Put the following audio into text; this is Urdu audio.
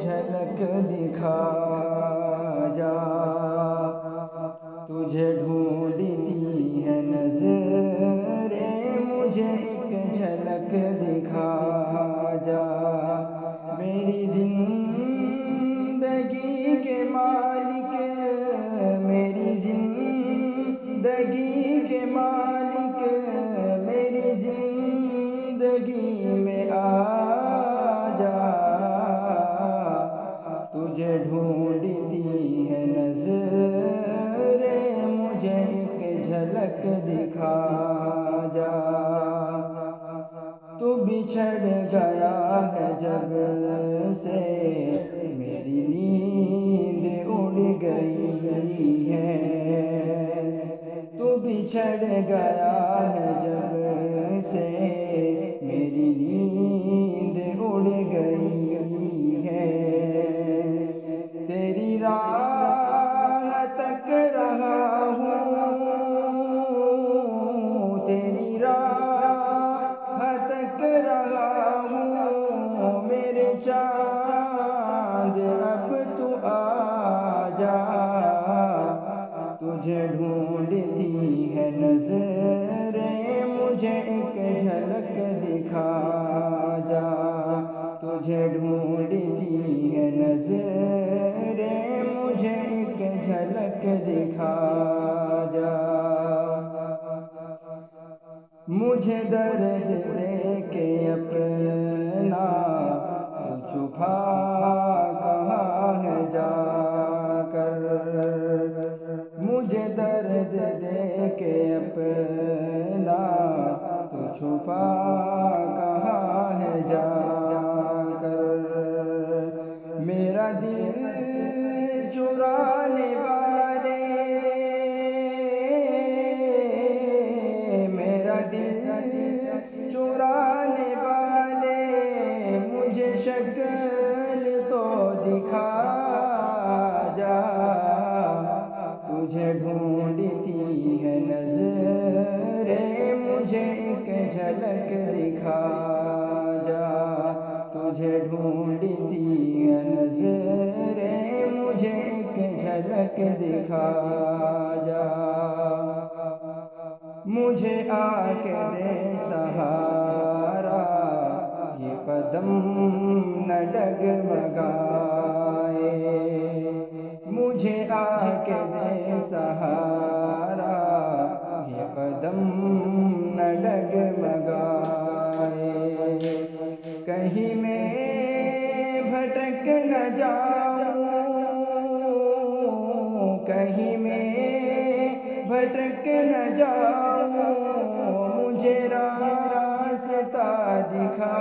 جھلک دکھا جا، تجھے ڈھونڈتی ہے نظریں، مجھے ایک جھلک دکھا جا۔ میری زندگی کے مالک، میری زندگی کے مالک، میری زندگی میں آ جا، تجھے ڈھونڈتی ہے نظریں، مجھے ایک جھلک دکھا جا۔ تو بچھڑ گیا ہے جب سے، میری نیند اڑ گئی ہے، تو بچھڑ گیا ہے جب سے، میری نیند اڑ گئی ہے۔ تیری راہ تک رہا ہوں، تیری راہ تک رہا ہوں، میرے چاند اب تو آ جا، تجھے ڈھونڈتی ہے نظریں، مجھے ایک جھلک دکھا جا، تجھے ڈھونڈتی ہے نظریں، مجھے ایک جھلک دکھا جا۔ مجھے درد دے کے اپنا تو چھپا کہاں ہے جا کر، مجھے درد دے کے اپنا تو چھپا کہاں ہے جا کر۔ میرا دل چرانے والے، میرا دل چرانے والے، مجھے شکل تو دکھا جا، تجھے ڈھونڈتی ہے نظریں، مجھے ایک جھلک دکھا جا، تجھے ڈھونڈتی ہے نظریں، مجھے ایک جھلک دکھا جا۔ مجھے آ کے دے سہارا، یہ قدم نہ ڈگمگائے، مجھے آ کے دے سہارا، یہ قدم نہ ڈگمگائے، کہیں میں بھٹک نہ جاؤں، کہیں میں بھٹک نہ جاؤں، مجھے راستہ دکھا